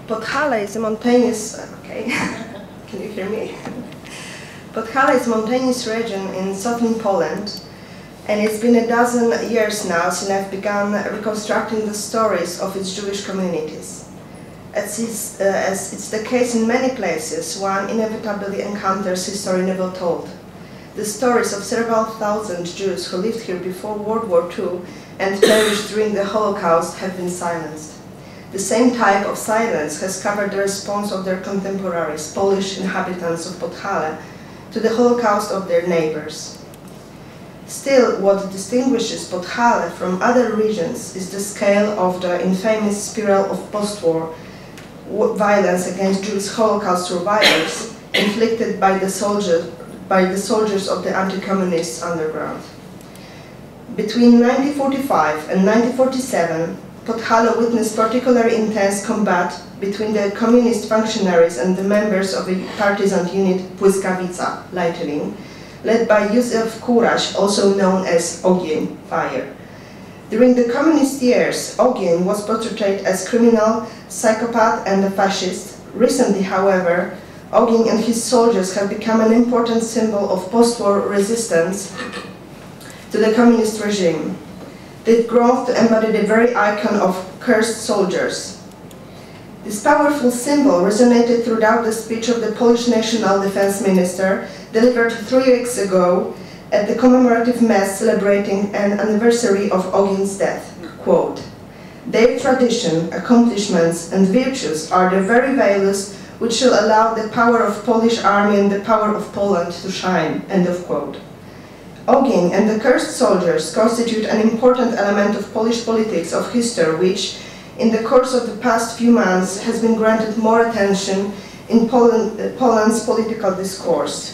Podhale is a mountainous, can you hear me? Podhale is a mountainous region in southern Poland, and it's been a dozen years now since I've begun reconstructing the stories of its Jewish communities. As it's the case in many places, one inevitably encounters history never told. The stories of several thousand Jews who lived here before World War II and perished during the Holocaust have been silenced. The same type of silence has covered the response of their contemporaries, Polish inhabitants of Podhale, to the Holocaust of their neighbors. Still, what distinguishes Podhale from other regions is the scale of the infamous spiral of post-war violence against Jewish Holocaust survivors inflicted by the soldiers of the anti-communist underground. Between 1945 and 1947, Podhale witnessed particularly intense combat between the communist functionaries and the members of a partisan unit Błyskawica, lightning, led by Józef Kuraś, also known as Ogień, fire. During the communist years, Ogień was portrayed as criminal, psychopath and a fascist. Recently, however, Ogień and his soldiers have become an important symbol of post-war resistance to the communist regime. They've grown to embody the very icon of cursed soldiers. This powerful symbol resonated throughout the speech of the Polish National Defense Minister, delivered 3 weeks ago at the commemorative mass celebrating an anniversary of Ogien's death. Quote, "Their tradition, accomplishments and virtues are the very values which shall allow the power of Polish army and the power of Poland to shine." End of quote. Ogień and the cursed soldiers constitute an important element of Polish politics of history which, in the course of the past few months, has been granted more attention in Poland's political discourse.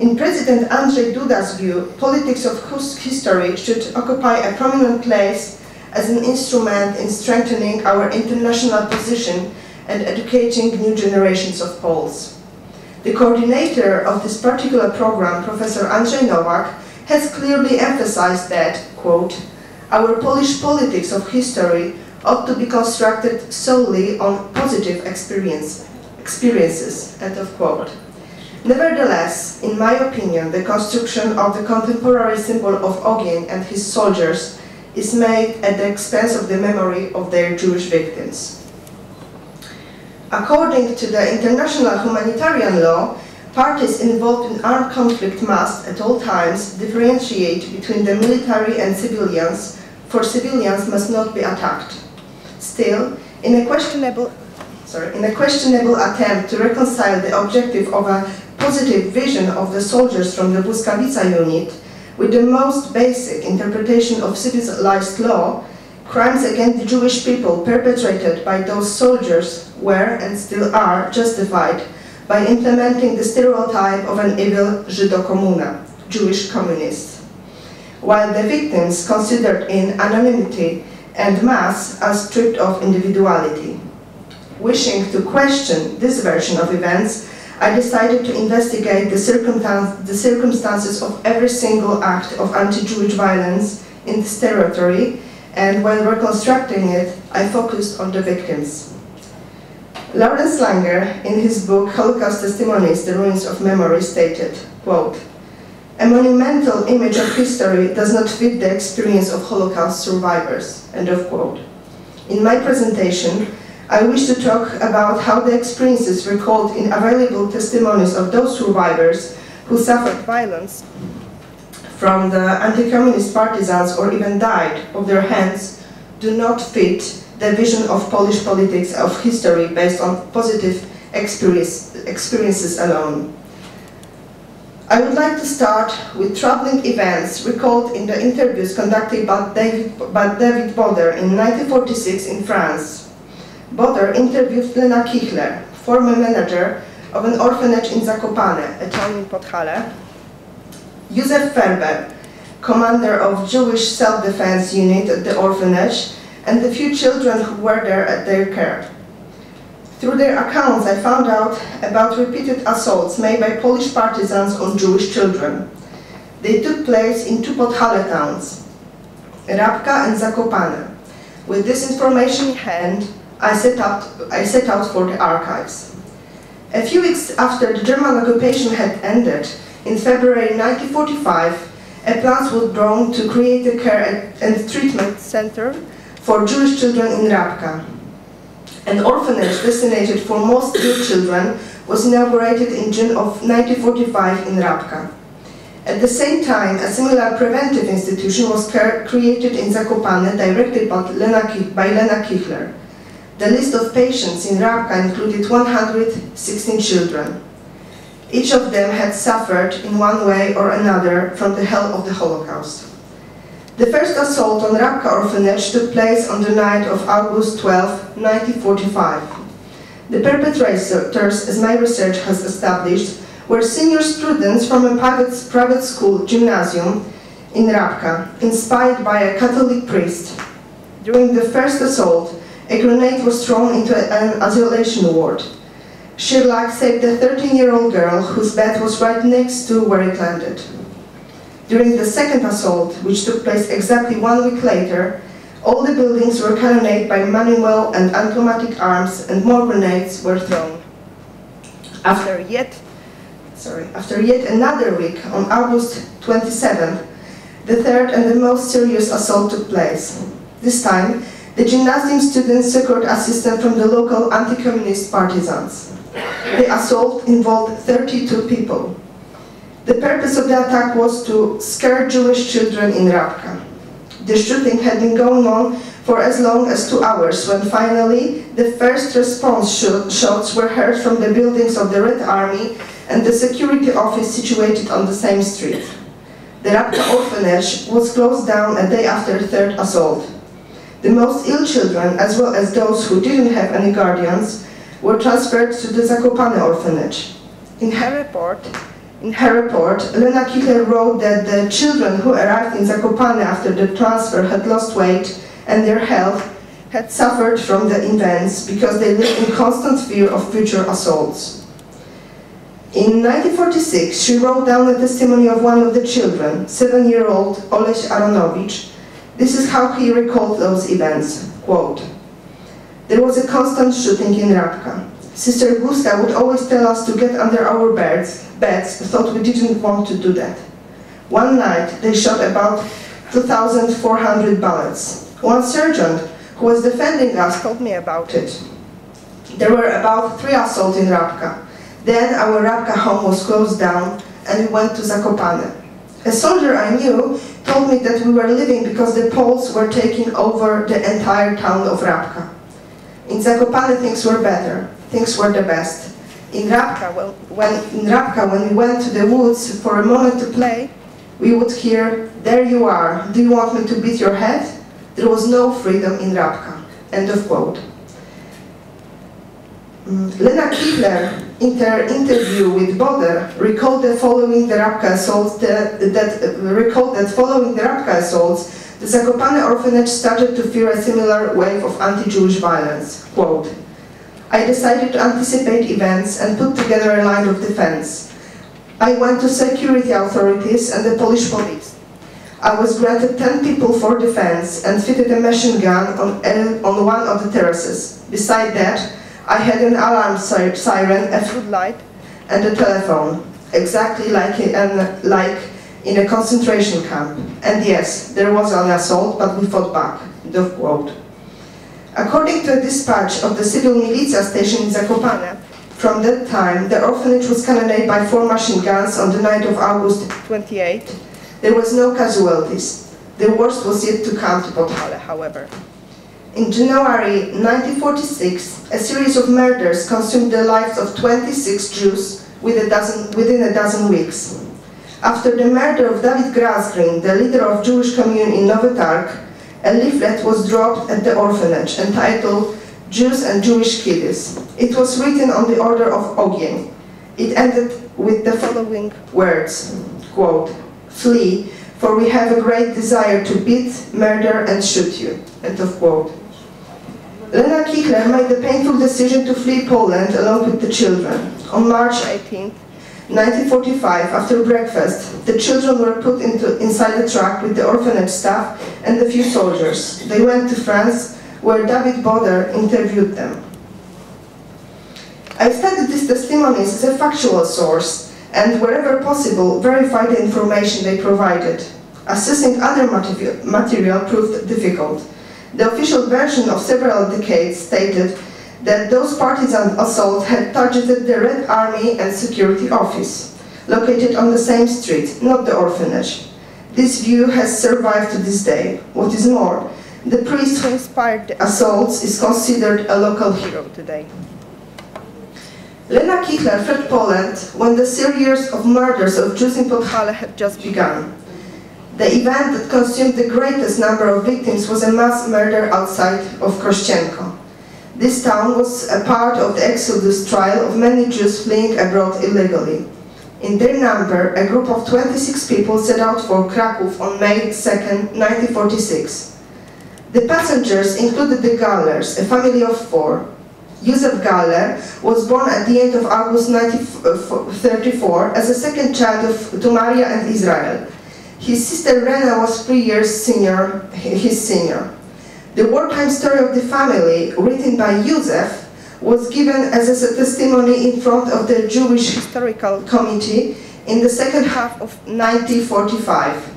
In President Andrzej Duda's view, politics of history should occupy a prominent place as an instrument in strengthening our international position and educating new generations of Poles. The coordinator of this particular program, Professor Andrzej Nowak, has clearly emphasized that, quote, "Our Polish politics of history ought to be constructed solely on positive experiences," end of quote. Nevertheless, in my opinion, the construction of the contemporary symbol of Ogień and his soldiers is made at the expense of the memory of their Jewish victims. According to the international humanitarian law, parties involved in armed conflict must, at all times, differentiate between the military and civilians, for civilians must not be attacked. Still, in a questionable attempt to reconcile the objective of a positive vision of the soldiers from the Błyskawica unit with the most basic interpretation of civilized law, crimes against the Jewish people perpetrated by those soldiers were and still are justified by implementing the stereotype of an evil Żydokomuna, Jewish communist, while the victims considered in anonymity and mass are stripped of individuality. Wishing to question this version of events, I decided to investigate the circumstances of every single act of anti-Jewish violence in this territory, and while reconstructing it, I focused on the victims. Lawrence Langer, in his book Holocaust Testimonies, The Ruins of Memory, stated, quote, "A monumental image of history does not fit the experience of Holocaust survivors," end of quote. In my presentation, I wish to talk about how the experiences recalled in available testimonies of those survivors who suffered violence from the anti-communist partisans or even died of their hands do not fit the vision of Polish politics of history based on positive experiences alone. I would like to start with troubling events recalled in the interviews conducted by David Boder in 1946 in France. Boder interviewed Lena Kichler, former manager of an orphanage in Zakopane, a town in Podhale, Józef Ferber, commander of Jewish self-defense unit at the orphanage, and the few children who were there at their care. Through their accounts, I found out about repeated assaults made by Polish partisans on Jewish children. They took place in 2 Podhale towns, Rabka and Zakopane. With this information in hand, I set out for the archives. A few weeks after the German occupation had ended, in February 1945, a plan was drawn to create a care and treatment center for Jewish children in Rabka. An orphanage designated for most ill children was inaugurated in June of 1945 in Rabka. At the same time, a similar preventive institution was created in Zakopane, directed by Lena Kichler. The list of patients in Rabka included 116 children. Each of them had suffered in one way or another from the hell of the Holocaust. The first assault on Rabka orphanage took place on the night of August 12, 1945. The perpetrators, as my research has established, were senior students from a private school gymnasium in Rabka, inspired by a Catholic priest. During the first assault, a grenade was thrown into an isolation ward. Sheer luck saved a 13-year-old girl whose bed was right next to where it landed. During the second assault, which took place exactly 1 week later, all the buildings were cannonaded by manual and automatic arms, and more grenades were thrown. After yet another week, on August 27th, the third and the most serious assault took place. This time, the gymnasium students secured assistance from the local anti-communist partisans. The assault involved 32 people. The purpose of the attack was to scare Jewish children in Rabka. The shooting had been going on for as long as 2 hours, when finally the first response shots were heard from the buildings of the Red Army and the security office situated on the same street. The Rabka orphanage was closed down a day after the third assault. The most ill children, as well as those who didn't have any guardians, were transferred to the Zakopane orphanage. In her report, Lena Kichler wrote that the children who arrived in Zakopane after the transfer had lost weight and their health had suffered from the events because they lived in constant fear of future assaults. In 1946, she wrote down the testimony of one of the children, 7-year-old Oleś Aronowicz. This is how he recalled those events. Quote, "There was a constant shooting in Rabka. Sister Gusta would always tell us to get under our beds, thought we didn't want to do that. One night, they shot about 2,400 bullets. One sergeant, who was defending us, told me about it. There were about 3 assaults in Rabka. Then our Rabka home was closed down and we went to Zakopane. A soldier I knew told me that we were leaving because the Poles were taking over the entire town of Rabka. In Zakopane things were better, things were the best. In Rabka, when we went to the woods for a moment to play, we would hear, 'There you are, do you want me to beat your head?' There was no freedom in Rabka." End of quote. Lena Kichler, in her interview with Boder, recalled that following the Rabka assaults, the Zakopane orphanage started to fear a similar wave of anti-Jewish violence. Quote, "I decided to anticipate events and put together a line of defense. I went to security authorities and the Polish police. I was granted 10 people for defense and fitted a machine gun on one of the terraces. Beside that, I had an alarm siren, a floodlight, and a telephone, exactly like in a concentration camp. And yes, there was an assault, but we fought back." End of quote. According to a dispatch of the civil militia station in Zakopane, from that time, the orphanage was cannonaded by 4 machine guns on the night of August 28. There was no casualties. The worst was yet to come to Podhale, however. In January 1946, a series of murders consumed the lives of 26 Jews within a dozen weeks. After the murder of David Grasgreen, the leader of Jewish community in Nowy Targ, a leaflet was dropped at the orphanage entitled "Jews and Jewish Kiddies." It was written on the order of Ogień. It ended with the following words, quote, "Flee, for we have a great desire to beat, murder, and shoot you." End of quote. Lena Kichler made the painful decision to flee Poland along with the children. On March 18, 1945, after breakfast, the children were put inside the truck with the orphanage staff and a few soldiers. They went to France, where David Boder interviewed them. I studied these testimonies as a factual source and, wherever possible, verified the information they provided. Assessing other material proved difficult. The official version of several decades stated that those partisan assaults had targeted the Red Army and Security Office, located on the same street, not the orphanage. This view has survived to this day. What is more, the priest who inspired the assaults is considered a local hero today. Lena Kichler fled Poland when the series of murders of Jews in Podhale had just begun. The event that consumed the greatest number of victims was a mass murder outside of Krościenko. This town was a part of the exodus trial of many Jews fleeing abroad illegally. In their number, a group of 26 people set out for Kraków on May 2, 1946. The passengers included the Gallers, a family of 4. Józef Galler was born at the end of August 1934 as a second child to Maria and Israel. His sister Rena was 3 years his senior. The wartime story of the family, written by Józef, was given as a testimony in front of the Jewish Historical Committee in the second half of 1945.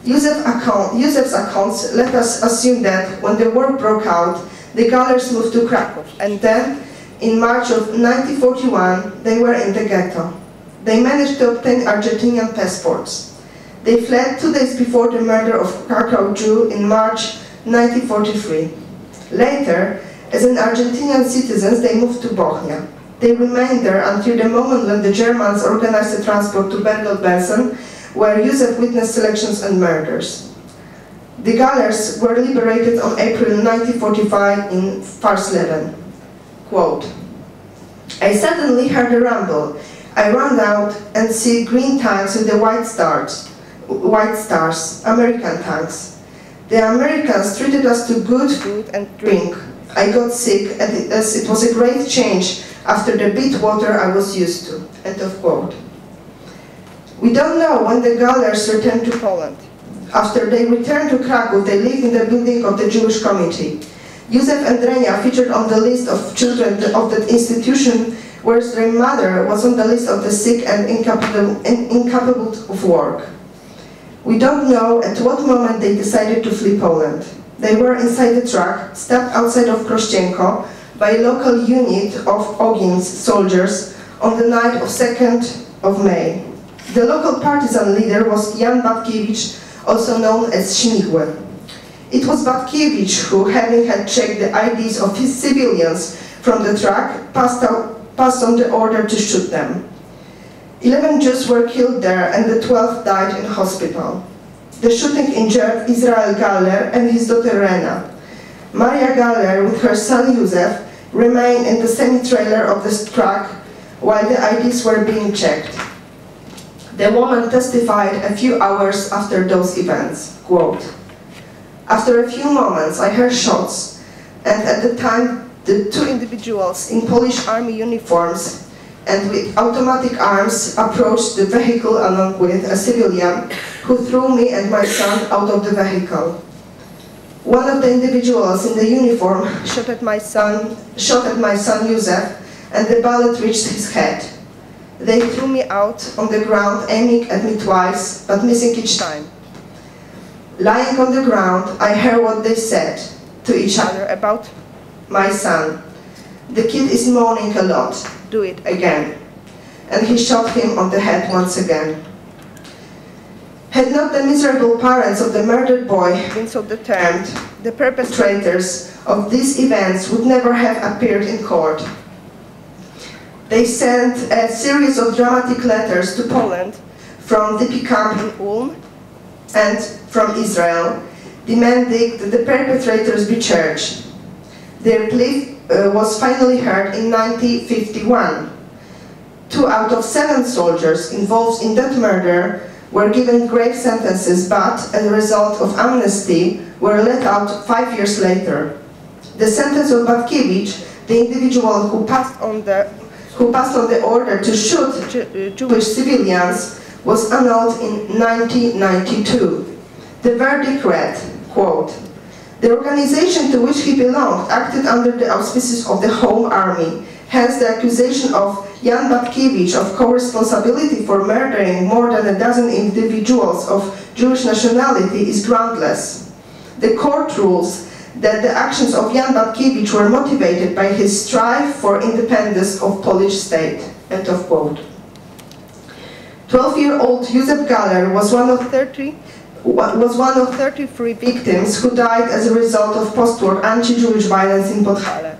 Józef's accounts let us assume that when the war broke out, the Gallers moved to Kraków, and then, in March of 1941, they were in the ghetto. They managed to obtain Argentinian passports. They fled 2 days before the murder of Krakow Jew in March 1943. Later, as an Argentinian citizens, they moved to Bochnia. They remained there until the moment when the Germans organized the transport to Bergen-Belsen, where Józef witnessed selections and murders. The Gallers were liberated on April 1945 in Farsleben. Quote, I suddenly heard a rumble. I ran out and see green tanks with the white stars, American tanks. The Americans treated us to good food and drink. I got sick as it was a great change after the bitter water I was used to. End of quote. We don't know when the Gallers returned to Poland. After they returned to Kraków, they lived in the building of the Jewish Committee. Józef and Renia featured on the list of children of that institution, whereas their mother was on the list of the sick and incapable of work. We don't know at what moment they decided to flee Poland. They were inside the truck, stopped outside of Krościenko by a local unit of Ogin's soldiers on the night of 2nd of May. The local partisan leader was Jan Batkiewicz, also known as Śmigły. It was Batkiewicz who, having had checked the IDs of his civilians from the truck, passed on the order to shoot them. 11 Jews were killed there and the 12th died in hospital. The shooting injured Israel Galler and his daughter Rena. Maria Galler, with her son Józef, remained in the semi-trailer of the truck while the IDs were being checked. The woman testified a few hours after those events, quote, after a few moments I heard shots, and at the time the 2 individuals in Polish army uniforms and with automatic arms approached the vehicle along with a civilian who threw me and my son out of the vehicle. One of the individuals in the uniform shot at my son Józef, and the bullet reached his head. They threw me out on the ground, aiming at me twice, but missing each time. Lying on the ground, I heard what they said to each other about my son. The kid is moaning a lot. Do it again. And he shot him on the head once again. Had not the miserable parents of the murdered boy been so determined, the perpetrators of these events would never have appeared in court. They sent a series of dramatic letters to Poland from DP camp in Ulm and from Israel, demanding that the perpetrators be charged. Their plea was finally heard in 1951. 2 out of 7 soldiers involved in that murder were given grave sentences, but as a result of amnesty were let out 5 years later. The sentence of Batkiewicz, the individual who passed on the order to shoot Jewish civilians, was annulled in 1992. The verdict read, quote, The organization to which he belonged acted under the auspices of the Home Army. Hence, the accusation of Jan Batkiewicz of co-responsibility for murdering more than a dozen individuals of Jewish nationality is groundless. The court rules that the actions of Jan Batkiewicz were motivated by his strive for independence of Polish state. End of quote. 12-year-old Józef Galler was one of 33 victims who died as a result of post-war anti-Jewish violence in Podhale.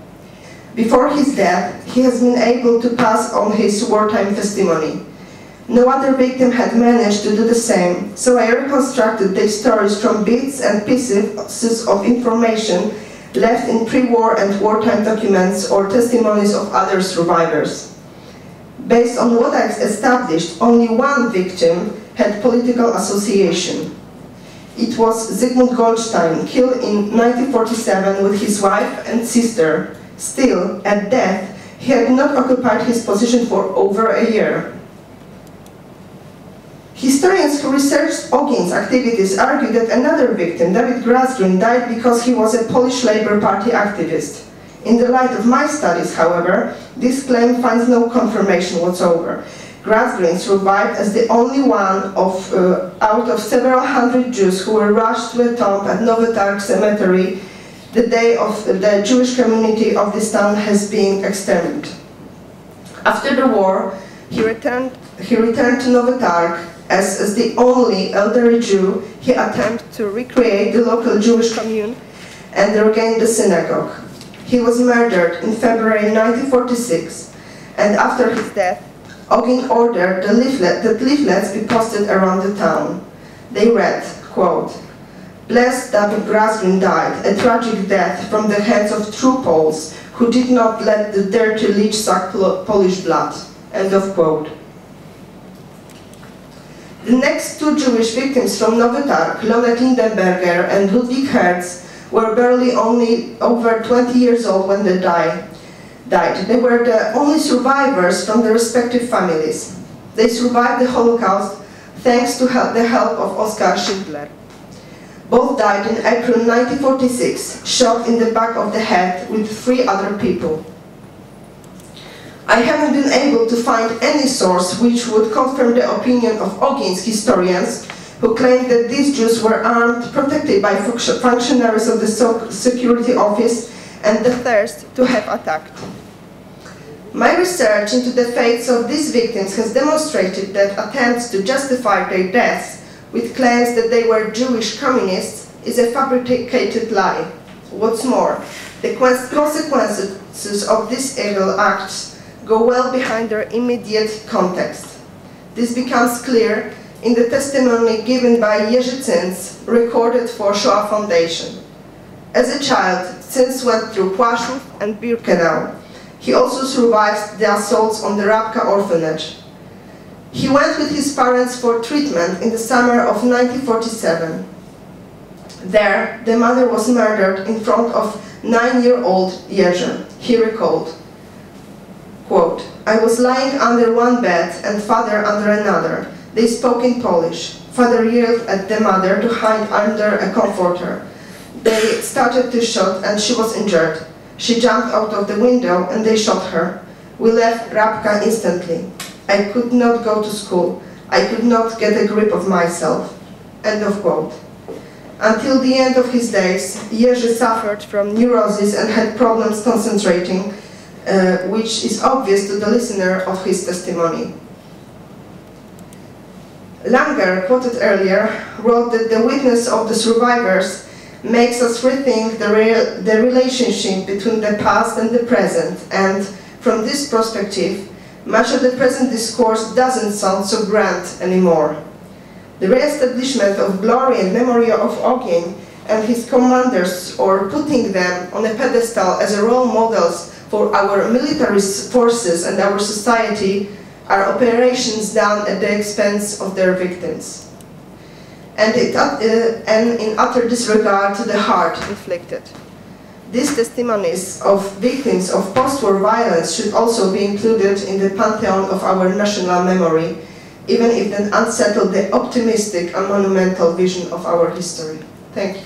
Before his death, he has been able to pass on his wartime testimony. No other victim had managed to do the same, so I reconstructed their stories from bits and pieces of information left in pre-war and wartime documents or testimonies of other survivors. Based on what I've established, only one victim had political association. It was Zygmunt Goldstein, killed in 1947 with his wife and sister. Still, at death, he had not occupied his position for over a year. Historians who researched Ogien's activities argue that another victim, David Grasgreen, died because he was a Polish Labour Party activist. In the light of my studies, however, this claim finds no confirmation whatsoever. Grasgreen survived as the only one out of several hundred Jews who were rushed to a tomb at Nowy Targ Cemetery the day of the Jewish community of this town has been exterminated. After the war, he returned to Nowy Targ. As the only elderly Jew, he attempted to recreate the local Jewish commune and regain the synagogue. He was murdered in February 1946, and after his death, Ogien ordered that leaflets be posted around the town. They read, quote, "Blessed David Grasgreen died, a tragic death from the hands of true Poles who did not let the dirty leech suck Polish blood." End of quote. The next two Jewish victims from Nowy Targ, Lonek Lindenberger and Ludwig Herz, were barely only over 20 years old when they died. They were the only survivors from their respective families. They survived the Holocaust thanks to the help of Oskar Schindler. Both died in April 1946, shot in the back of the head with 3 other people. I haven't been able to find any source which would confirm the opinion of Ogien's historians, who claim that these Jews were armed, protected by functionaries of the security office, and the thirst to have attacked. My research into the fates of these victims has demonstrated that attempts to justify their deaths with claims that they were Jewish communists is a fabricated lie. What's more, the consequences of these evil acts go well behind their immediate context. This becomes clear in the testimony given by Jerzy Cins, recorded for Shoah Foundation. As a child, Cins went through Płaszów and Birkenau. He also survived the assaults on the Rabka orphanage. He went with his parents for treatment in the summer of 1947. There, the mother was murdered in front of 9-year-old Jerzy. He recalled, quote, "I was lying under one bed and father under another. They spoke in Polish. Father yelled at the mother to hide under a comforter. They started to shoot and she was injured. She jumped out of the window and they shot her. We left Rabka instantly. I could not go to school. I could not get a grip of myself." End of quote. Until the end of his days, Jerzy suffered from neurosis and had problems concentrating, which is obvious to the listener of his testimony. Langer, quoted earlier, wrote that the witness of the survivors makes us rethink the relationship between the past and the present, and from this perspective, much of the present discourse doesn't sound so grand anymore. The re-establishment of glory and memory of Ogien and his commanders, or putting them on a pedestal as role models for our military forces and our society, are operations done at the expense of their victims, and in utter disregard to the hurt inflicted. These testimonies of victims of post-war violence should also be included in the pantheon of our national memory, even if they unsettle the optimistic and monumental vision of our history. Thank you.